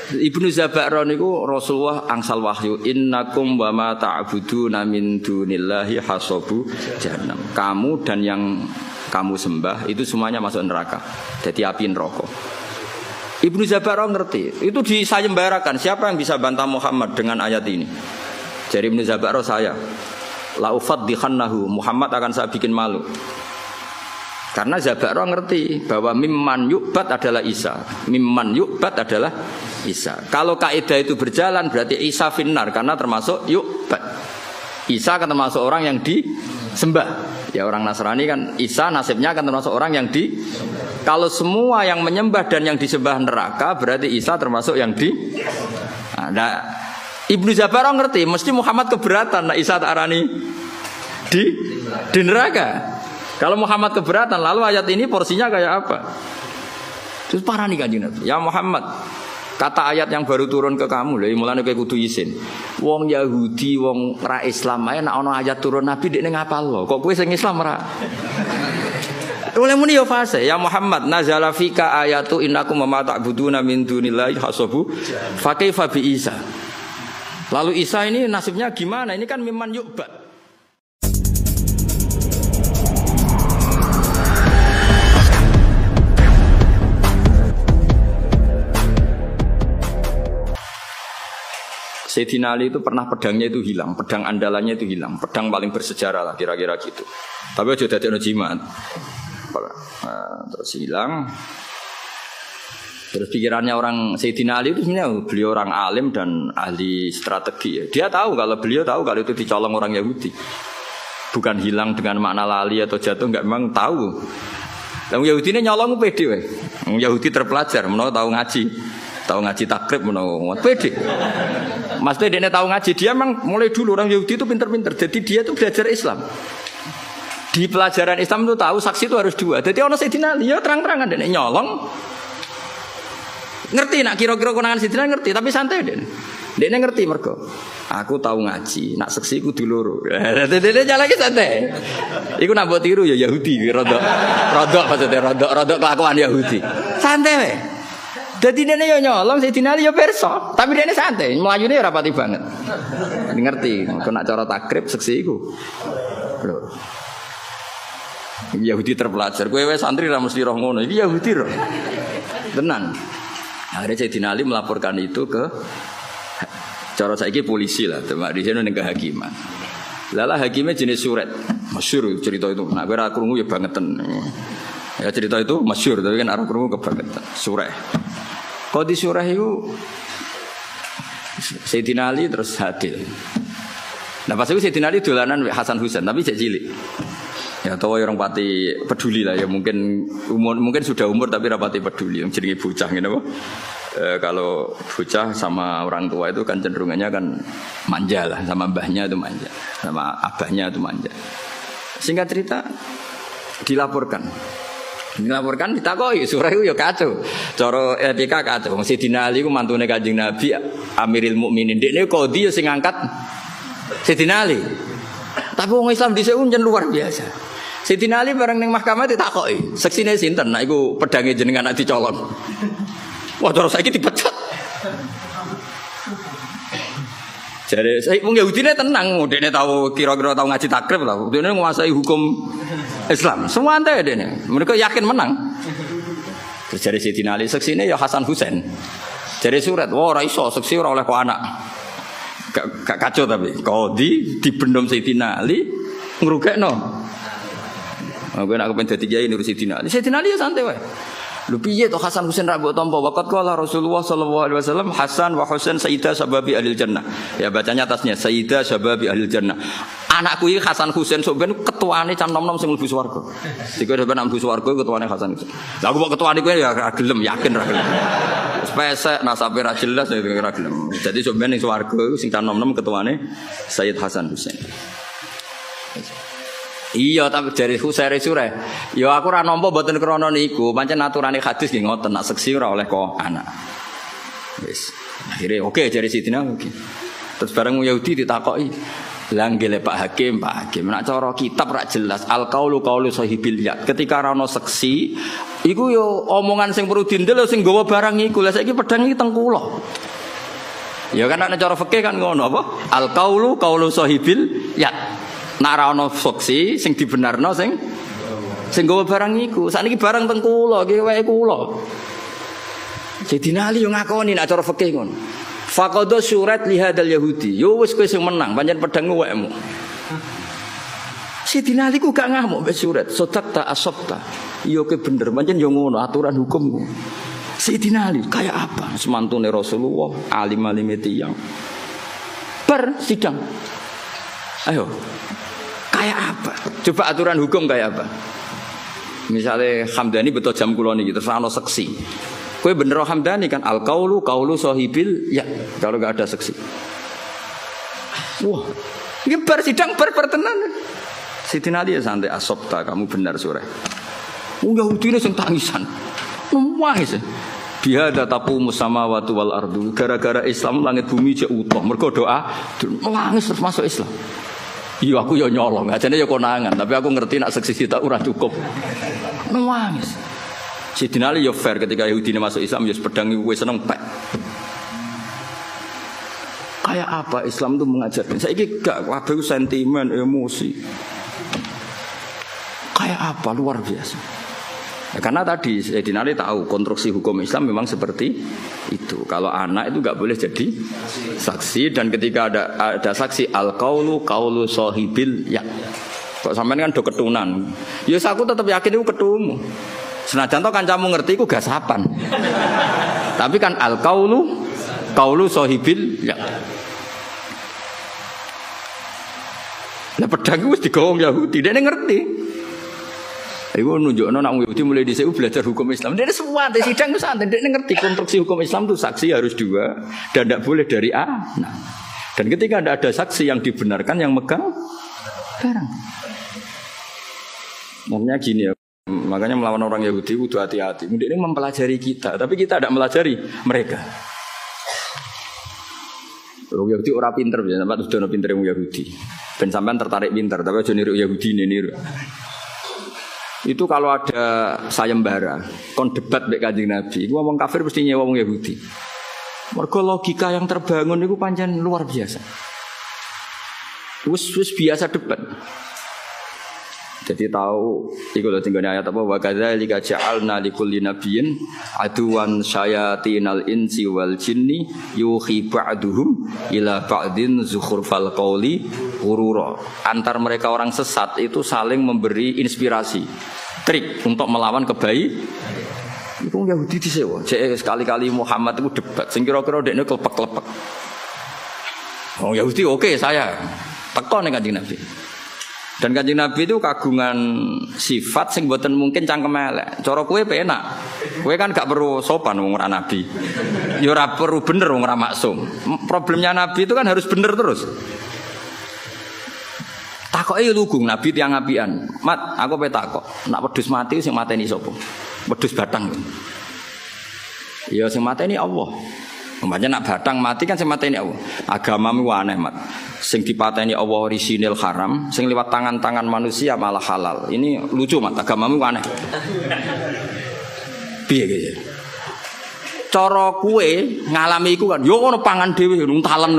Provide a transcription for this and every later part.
Ibnu Zaba'ron niku Rasulullah angsal wahyu innakum wa ma ta'buduna min dunillahi hasabu jahannam. Kamu dan yang kamu sembah itu semuanya masuk neraka. Jadi api neraka. Ibnu Zaba'ron ngerti. Itu disayembarakan. Siapa yang bisa bantah Muhammad dengan ayat ini? Jadi Ibnu Zaba'ron saya. La ufaddihannahu. Muhammad akan saya bikin malu. Karena Zaba'ron ngerti bahwa mimman yu'bad adalah Isa. Mimman yu'bad adalah Isa. Kalau kaidah itu berjalan berarti Isa finnar karena termasuk yu'bad. Isa kan termasuk orang yang disembah. Ya orang Nasrani kan Isa nasibnya kan termasuk orang yang kalau semua yang menyembah dan yang disembah neraka berarti Isa termasuk yang Nah, Ibnu Zaba'ron ngerti mesti Muhammad keberatan. Nah, Isa tak arani di neraka. Kalau Muhammad keberatan, lalu ayat ini porsinya kayak apa? Terus parah nih Kanjeng Nabi. Ya Muhammad, kata ayat yang baru turun ke kamu, lha mulane kowe kudu izin. Wong Yahudi, wong ra Islam ae nek ana ayat turun Nabi dekne ngapal lho. Kok kowe sing Islam ra? Oleh muni yo fase. Ya Muhammad, nazala fika ayatu innakum ma ta'buduna min dunillahi hasabu fa kaifa bi Isa. Lalu Isa ini nasibnya gimana? Ini kan mimman yu'bad. Sayyidina Ali itu pernah pedangnya itu hilang, pedang andalannya itu hilang, pedang paling bersejarah lah kira-kira gitu. Tapi aja dadekno jimat. Terus hilang. Terus pikirannya orang Sayyidina Ali itu sebenarnya beliau orang alim dan ahli strategi ya. Dia tahu kalau beliau tahu kalau itu dicolong orang Yahudi. Bukan hilang dengan makna lali atau jatuh, enggak, memang tahu. Yang Yahudi ini nyolong pede wae. Yahudi terpelajar, menawa tahu ngaji. Tahu ngaji takrib menawa pede. Maksudnya dia tahu ngaji, dia memang mulai dulu orang Yahudi itu pinter-pinter. Jadi dia itu belajar Islam. Di pelajaran Islam itu tahu saksi itu harus dua. Jadi orang Sayyidina Ali ya terang-terangan dia nyolong. Ngerti nak kira-kira konangan Sayyidina ngerti, tapi santai dia. Dia ngerti mergo. Aku tahu ngaji, nak saksi ku diloro. Dia jalan lagi santai. Iku nak buat tiru ya Yahudi, rodok maksudnya rodok kelakuan Yahudi. Santai weh. Jadi dia yo nyolong Sayyidina Ali yo perso, tapi dia santai, melayune ora pati banget. Ngerti, kok nak cara takrib seksi iku. Lho. Yahudi terpelajar, kowe wis santri ra mesti roh ngono. Iki Yahudi roh. Tenan. Akhirnya Sayyidina Ali melaporkan itu ke cara saiki polisi lah, teman di sini ning kehakiman. Lala hakimnya jenis suret. Masyhur cerita itu. Nak kowe ra krungu ya bangetan. Ya cerita itu masyhur, tapi kan ora krungu kebangetan. Surah. Qadi surah itu Sayyidina Ali terus hadir. Nah pas itu Sayyidina Ali dolanan Hasan Husain, tapi cek cilik. Ya tahu orang pati peduli lah ya, mungkin sudah umur tapi rapati peduli. Yang jenenge bocah gitu. Kalau bocah sama orang tua itu kan cenderungannya kan manja lah, sama mbahnya itu manja, sama abahnya itu manja. Singkat cerita dilaporkan ditakoi surah itu ya kacau. Cara etika kacau. Sayyidina Ali ku mantune Kanjeng Nabi Amiril Mukminin. Dekne qadhi ya sing ngangkat Sayyidina Ali. Tapi wong Islam dhisik njen luar biasa. Sayyidina Ali bareng ning mahkamah ditakoki, seksine sinten? Nah iku pedange jenengan nak dicolong. Wah, terus saiki dipecat. Jadi saya wong Yahudine tenang, dekne tahu kira-kira tahu ngaji takrib lah. Dekne nguasai hukum Islam. Semua ante dekne. Mereka yakin menang. Terus dari Sayyidina Ali seksine ya Hasan Husain. Jadi surat, wah ora iso seksi ora oleh kok anak. Gak kacau tapi qadhi dibendom Sayyidina Ali ngrugekno. Aku nak kepen dadi kiai nurut Sayyidina Ali. Sayyidina Ali ya santai wae. Lho piye to Hasan Husain ra mbok tampa waqat qala Rasulullah sallallahu alaihi wasallam Hasan wa Husain sayyidah sababi ahli jannah. Ya bacanya atasnya sayyidah sababi ahli jannah. Anakku iki Hasan Husain sok ben ketuane can nom-nom sing mlebu swarga. Dikowe ben mlebu swarga ketuane Hasan Husain. Lah aku kok ketuane kowe ya ra gelem, yakin ra gelem. Wis pesek nasabe ra jelas ya ra gelem. Jadi sok ben ning swarga sing can nom-nom ketuane Sayyid Hasan Husain. Iya tapi dari Husairi Surah. Ya aku ora nampa mboten krana niku, pancen aturane hadis nggih ngoten, nak seksi ora oleh kok anak. Wis. Akhire oke dari Sidina oke. Terus bareng Yahudi ditakoki, "Lah nggih Pak Hakim, nak cara kitab ra jelas al qaulu qaulu sahibil yad." Ketika ora ono seksi, Iku yo omongan sing perlu dindel sing nggawa barang iku. Lah saiki pedang iki teng kula. Ya kan nek cara fikih kan ngono apa? Al qaulu qaulu sahibil ya. Nek ora ana saksi sing dibenarno sing nggawa barang iku. Sakniki barang teng kula, iki wae kula. Sayyidina Ali yo ngakoni nek cara fikih ngono. Faqada surat li hadzal yahudi. Yo wis kowe sing menang, pancen pedangmu wekmu. Sayyidina Ali ku gak ngamuk mbek surat. Sodaqta asabta. Iya ke bener, pancen yo ngono aturan hukum. Sayyidina Ali kayak apa? Semantune Rasulullah, alim-alime tiyang. Sidang. Ayo. Kayak apa? Coba aturan hukum kayak apa? Misalnya Hamdani betul jam kula niki terus ana seksi. Kowe bener Hamdani kan al-qaulu qaulu sahibil ya kalau enggak ada seksi. Wah, ini sidang tenan. Sayyidina Ali ya santai asabta kamu benar sore. Yahudi ini sing tangisan. Nangis. Bihadza taqumu samawati wal ardu. Gara-gara Islam langit bumi jek utuh. Mergo doa nangis terus masuk Islam. Iya aku ya nyolong, ajane ya konangan, tapi aku ngerti nak seksi tak ora cukup. Nangis. Sayyidina Ali ya fair ketika Yahudi ini masuk Islam ya pedang iku wis seneng pek. Kayak apa Islam itu mengajarkan? Saiki gak kabeh sentimen, emosi. Kayak apa luar biasa. Ya, karena tadi Sayyidina Ali tahu konstruksi hukum Islam memang seperti itu. Kalau anak itu nggak boleh jadi saksi dan ketika ada saksi al-qaulu qaulu sahibil ya. Kok sampean kan do ketunan. Ya aku tetap yakin itu ketumu. Senajan to kancamu ngerti iku gasapan. Tapi kan al-qaulu qaulu sahibil ya. Lah pedang wis digawa Yahudi, dene ngerti. Iku nunjukno nak Yahudi mulai dhisik belajar hukum Islam. Dia semua di sidang itu santai. Dia ngerti konstruksi hukum Islam itu saksi harus 2 dan tidak boleh dari A. Nah, dan ketika tidak ada saksi yang dibenarkan yang megang barang. Makanya gini ya. Makanya melawan orang Yahudi itu hati-hati. Dia ini mempelajari kita, tapi kita tidak melajari mereka. Orang Yahudi orang pinter, sampai sudah pinter yang Yahudi. Ben sampean tertarik pinter, tapi aja niru Yahudi niru. Itu kalau ada sayembara, kon debat mbek Kanjeng Nabi, iku wong kafir mesti nyewa wong Yahudi. Mergo logika yang terbangun itu pancen luar biasa. Wis biasa debat. Jadi tahu iku lho tinggone ayat apa wa kadzalika ja'alna likulli nabiyyin aduwan syayatinal insi wal jinni yuhi ba'duhum ila ba'din zukhrufal qauli ghurura. Antar mereka orang sesat itu saling memberi inspirasi, trik untuk melawan kebaikan. Itu Yahudi disewa. Sekali-kali Muhammad itu debat sing kira-kira dekne klepek-klepek. Oh Yahudi oke saya teko ning Kanjeng Nabi. Dan Kanjeng Nabi itu kagungan sifat sing mboten mungkin cangkem elek. Cara kowe penak. Kowe kan gak perlu sopan wong ora nabi. Ya ora perlu bener wong ora maksum. Problemnya Nabi itu kan harus bener terus. Takoke lugu Nabi tiyang apian. Mat, aku pe takok. Nak wedhus mati sing mateni sapa? Wedhus batang. Ya sing mateni Allah. Umpamanya nak batang mati kan sing mateni Allah. Agamamu aneh, Mat. Sing dipateni Allah orisinil haram, sing lewat tangan-tangan manusia malah halal. Ini lucu Mat, agamamu aneh. Piye iki? Cara kue ngalami iku kan yo ono pangan dhewe nuntalen.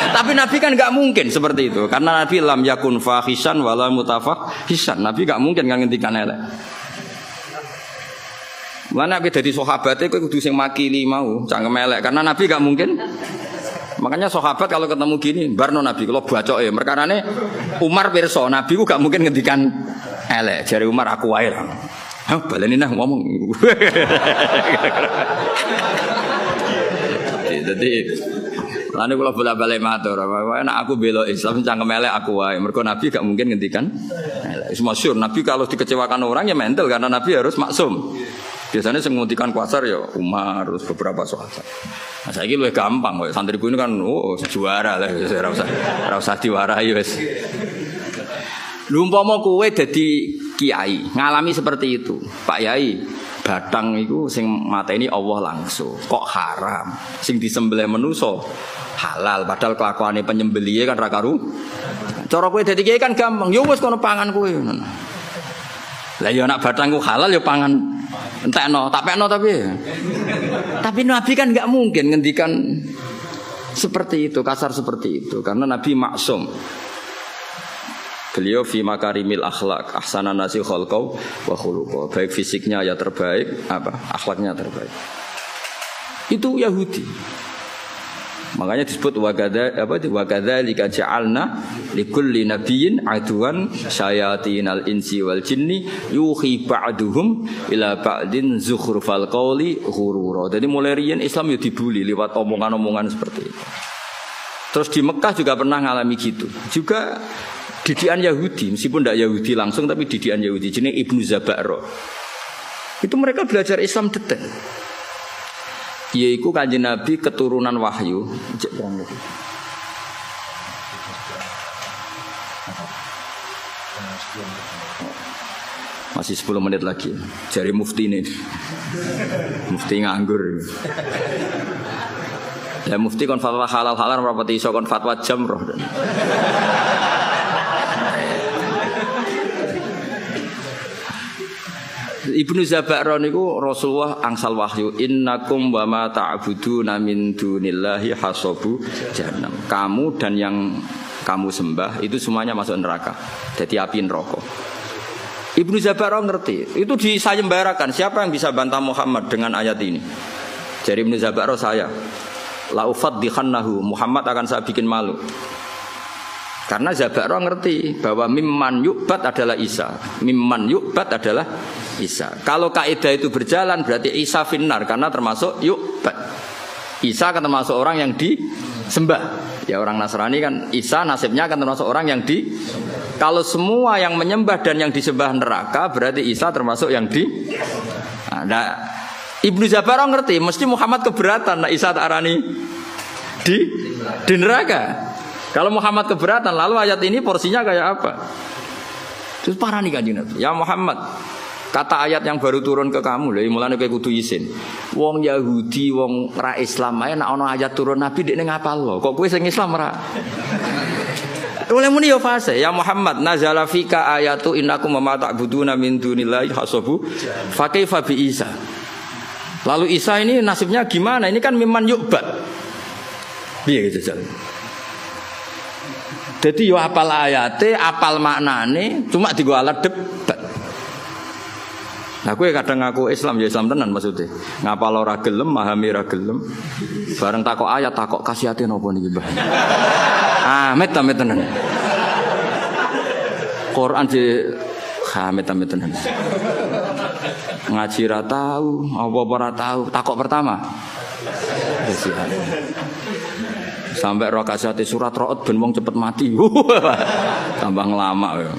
Tapi Nabi kan enggak mungkin seperti itu. Karena Nabi lam yakun fahisan wala mutafahisan. Nabi enggak mungkin ngendikan elek. Mana kita jadi sahabatnya, kau kudu sing makili mau, cangkem elek. Karena Nabi gak mungkin. Makanya sahabat kalau ketemu gini, barno Nabi kalau bacok ya. Mereka nane Umar pirsa, Nabi ku gak mungkin ngendikan elek. Jari Umar aku wae lah. Hah, baleni nah ngomong. Jadi, lalu kalau bolak-balik matur, enak aku bela Islam cangkem elek aku wae. Mereka Nabi gak mungkin ngendikan elek. Masyhur Nabi kalau dikecewakan orang ya mental karena Nabi harus maksum. Biasanya yang menghentikan kuasar ya Umar terus beberapa sahabat. Nah, saya ini lebih gampang, santriku ini kan juara lah, ora usah diwarai wes. Lumpama kowe dadi kiai, ngalami seperti itu, Pak Yai, batang itu sing mateni Allah langsung, kok haram, sing disembelih manusa halal, padahal kelakuane penyembelihe kan ra karu. Cara kowe dadi kiai kan gampang, yo wis kono pangan kowe. Lah ya nak batangku halal ya pangan Entekno, tak pekno tapi. Tapi Nabi kan enggak mungkin ngendikan seperti itu, kasar seperti itu karena Nabi maksum. Beliau fi makarimil akhlak, ahsanan nasi khalqau wa khuluqau. Baik fisiknya ya terbaik, akhlaknya terbaik. Itu Yahudi. Makanya disebut wa kadzalika ja'alna likulli nabiyyin aduwan syayatinal insi wal jinni yuhi ba'duhum ila ba'din zukhrufal qawli ghurura. Jadi mulai riyen Islam ya dibuli lewat omongan-omongan seperti itu. Terus di Mekah juga pernah ngalami gitu. Juga didikan Yahudi, meskipun tidak Yahudi langsung tapi didikan Yahudi jenenge Ibnu Zabaro. Itu mereka belajar Islam detail. Yaiku Kanjeng Nabi keturunan wahyu. Masih 10 menit lagi. Jari mufti ini. Mufti nganggur. Ya mufti kon fatwa halal-halal rapati iso kon fatwa jamroh. Ibnu Zabaro niku Rasulullah angsal wahyu innakum wa ma ta'buduna min dunillahi hasabu jahannam. Kamu dan yang kamu sembah itu semuanya masuk neraka. Jadi api neraka. Ibnu Zabaro ngerti. Itu disayembarakan. Siapa yang bisa bantah Muhammad dengan ayat ini? Jadi Ibnu Zabaro saya. La ufaddihannahu. Muhammad akan saya bikin malu. Karena Zabaro ngerti bahwa mimman yu'bad adalah Isa. Mimman yu'bad adalah Isa. Kalau kaidah itu berjalan berarti Isa finnar karena termasuk yu'bad. Isa akan termasuk orang yang disembah. Ya orang Nasrani kan Isa nasibnya akan termasuk orang yang di. Kalau semua yang menyembah dan yang disembah neraka berarti Isa termasuk yang di. Nah, Ibnu Zabaro ngerti mesti Muhammad keberatan nah Isa tak arani di neraka. Kalau Muhammad keberatan, lalu ayat ini porsinya kayak apa? Terus parah nih Kanjeng Nabi. Ya Muhammad, kata ayat yang baru turun ke kamu, lha mulane kowe kudu isin. Wong Yahudi, wong ra Islam ae nek ana ayat turun Nabi dekne ngapal lho. Kok kowe sing Islam ra? Oleh muni yo fase, ya Muhammad, nazala fika ayatu innakum ma ta'buduna min dunillahi hasabu fa kaifa bi Isa. Lalu Isa ini nasibnya gimana? Ini kan mimman yu'bad. Piye gitu jalan? Jadi yo apal ayate, apal maknane, cuma digo alat debat. Nah kowe kadang ngaku Islam ya Islam tenan maksudnya. Ngapal ora gelem, memahami ora gelem. Bareng takok ayat, takok kasihate napa niki, Mbah? Amit tenan. Quran di amit tenan. Ngaji ra tahu, apa-apa ora tahu, takok pertama. Kasihan. Sampai roh kasihati surat ro'ot ben wong cepet mati. Tambah ngelama ya.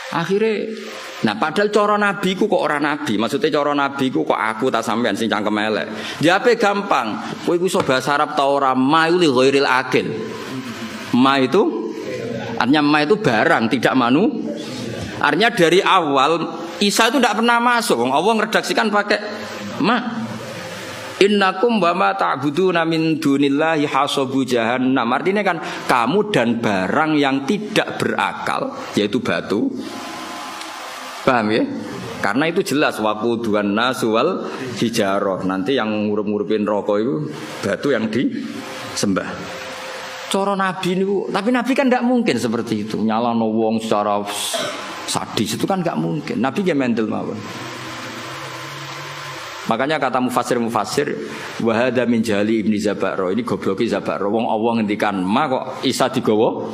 Akhirnya nah padahal cara nabi ku kok orang nabi. Maksudnya cara nabi ku kok aku tak sampean sing cangkem elek. Jawabe gampang. Kowe iku iso bahasa Arab ta ora? Ma li ghairil akil. Ma itu artinya ma itu barang tidak manu. Artinya dari awal Isa itu tidak pernah masuk. Allah ngeredaksikan pakai ma. Innakum wa ma ta'buduna min dunillahi hasabu jahannam. Artinya kan kamu dan barang yang tidak berakal yaitu batu. Paham ya? Karena itu jelas waquduhan nas wal hijarah. Nanti yang ngurup-ngurupin rokok itu batu yang disembah. Cara nabi niku, tapi nabi kan enggak mungkin seperti itu. Nyalano wong secara sadis itu kan enggak mungkin. Nabi ge mendel mawon. Makanya kata mufassir wa hadza min jahli Ibnu Zabaro, ini gobloki Zabaro. Wong Allah ngendikan ma kok Isa digawa.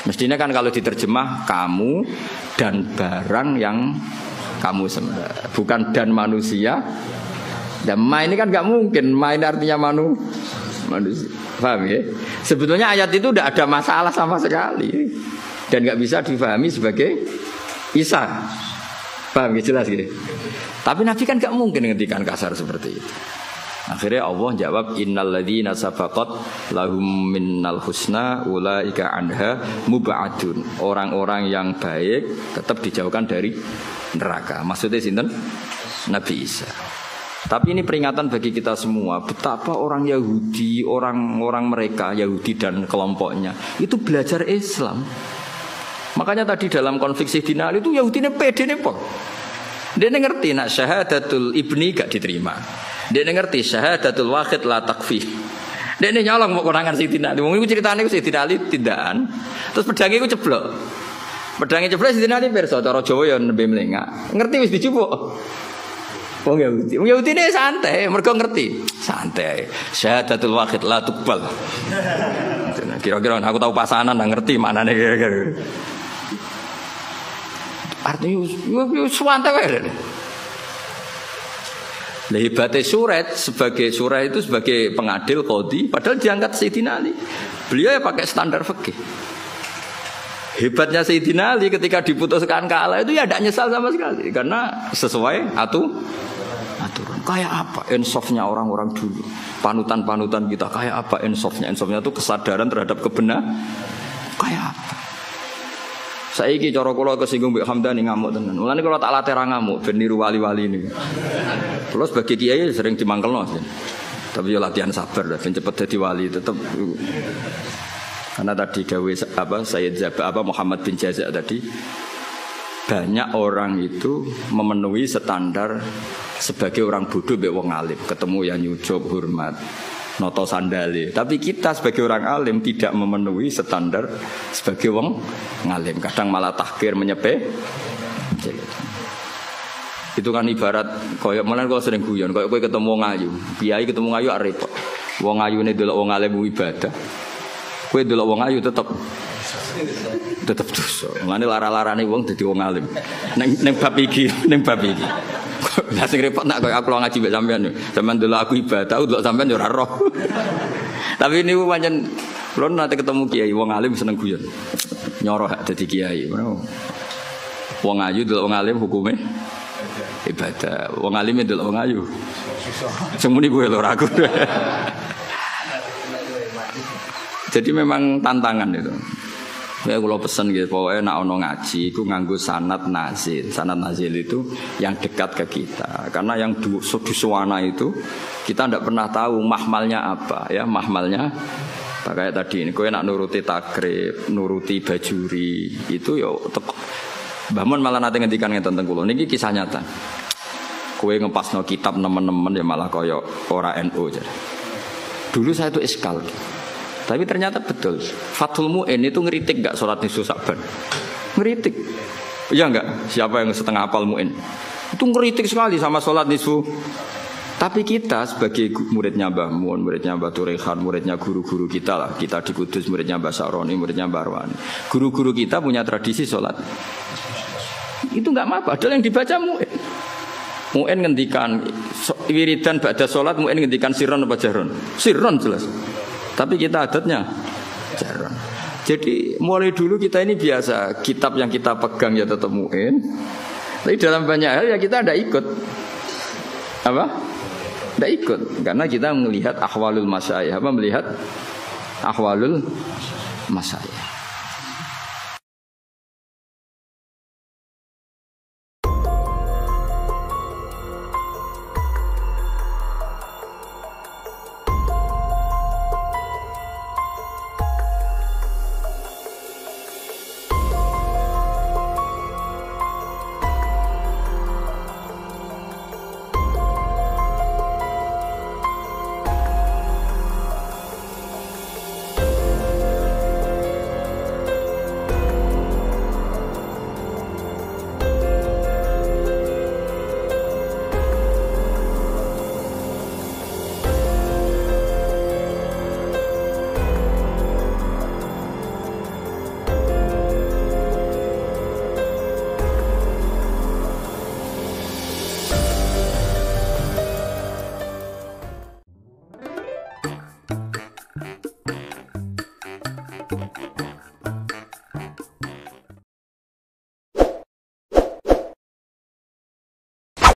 Mestinya kan kalau diterjemah kamu dan barang yang kamu sembah, bukan dan manusia. Dan ma ini kan enggak mungkin. Ma ini artinya manusia. Paham ya? Sebetulnya ayat itu tidak ada masalah sama sekali dan enggak bisa difahami sebagai Isa. Paham ya? Jelas gitu. Tapi Nabi kan gak mungkin ngendikan kasar seperti itu. Akhirnya Allah jawab innal ladzina sabaqat lahum minnal husna ulaika anha mubadun. Orang-orang yang baik tetap dijauhkan dari neraka. Maksudnya sinten? Nabi Isa. Tapi ini peringatan bagi kita semua betapa orang Yahudi, orang-orang mereka Yahudi dan kelompoknya itu belajar Islam. Makanya tadi dalam konflik Sayyidina Ali itu Yahudi ini pede nih pol. Dia ngerti nak syahadatul ibni gak diterima. Dia ngerti syahadatul wahid la takfi. Dia nyolong mau konangan Sayyidina Ali. Wong iku ceritane ku Sayyidina Ali tindakan. Terus pedangnya ku ceblok. Pedangnya ceblok Sayyidina Ali pirsa cara Jawa ya nembe mlengak. Ngerti wis dicupuk. Wong Yahudi ini santai, mereka ngerti. Santai. Syahadatul wahid la tuqbal. Kira-kira aku tahu pasanan ngerti maknane kira-kira. Artinya yo santai wae. Lah hebatnya Suret sebagai Suret itu sebagai pengadil qadhi padahal diangkat Sayyidina Ali. Beliau ya pakai standar fikih. Hebatnya Sayyidina Ali ketika diputuskan kalah itu ya tidak nyesal sama sekali karena sesuai aturan. Kayak apa insafnya orang-orang dulu, panutan-panutan kita kayak apa insafnya itu kesadaran terhadap kebenaran kayak apa. Saiki cara kula kesinggung Mbak Hamdani ngamuk tenan. Mulane kula tak latih ra ngamuk ben niru wali-wali niku. Kula sebagai kiai sering dimangkelno. Tapi yo latihan sabar ben cepet dadi wali tetep. Karena tadi gawe Sayyid Muhammad bin Jaza tadi banyak orang itu memenuhi standar sebagai orang bodoh mbek wong alim, ketemu yang nyucuk hormat, noto sandale. Tapi kita sebagai orang alim tidak memenuhi standar sebagai wong ngalim. Kadang malah tahkir menyepe. Itu kan ibarat koyo menan kok sering guyon, koyo kowe ketemu wong ayu. Kiai ketemu ayu repot. Wong ayune delok wong alim ibadah. Kowe delok wong ayu tetep dosa. Mulane lara-larane wong dadi wong alim. Ning bab iki. Lah sing repot nak koyo aku ngaji mbek sampean. Sampeyan delok aku ibadah, delok sampean yo ora roh. Tapi niku pancen kula nate ketemu kiai wong alim seneng guyon. Nyoroh dadi kiai. Wong ayu delok wong alim hukume ibadah. Wong alim delok wong ayu. Sing muni kowe lho aku. Jadi memang tantangan itu. Ya kalau pesen gitu, pokoknya nak ono ngaji, itu nganggo sanad nazil. Sanad nazil itu yang dekat ke kita. Karena yang di suwana itu kita tidak pernah tahu mahmalnya apa, ya mahmalnya. Kayak tadi ini, kowe nak nuruti takrib, nuruti bajuri, itu yo Mbah malah nanti ngendikan ngeten teng kula. Niki kisah nyata. Kowe ngepasno kitab nemen-nemen ya malah kaya ora NU jadi. Dulu saya itu iskal. Tapi ternyata betul. Fathul Mu'in itu ngeritik enggak sholat nisfu Sa'ban? Ngeritik. Iya enggak? Siapa yang setengah hafal Mu'in? Itu ngeritik sekali sama sholat nisfu. Tapi kita sebagai muridnya Mbah Mun, muridnya Mbah Turehan, muridnya guru-guru kita lah. Kita di Kudus, muridnya Mbah Saroni, muridnya Mbah Arwani. Guru-guru kita punya tradisi sholat. Itu enggak apa-apa. Padahal yang dibaca Mu'in. Mu'in ngendikan wiridan ba'da sholat, Mu'in ngendikan sirron apa jahron? Sirron jelas. Tapi kita adatnya jarang. Jadi mulai dulu kita ini biasa kitab yang kita pegang ya tetap Mu'in. Tapi dalam banyak hal ya kita tidak ikut. Apa? Tidak ikut. Karena kita melihat ahwalul masyayikh. Apa melihat ahwalul masyayikh.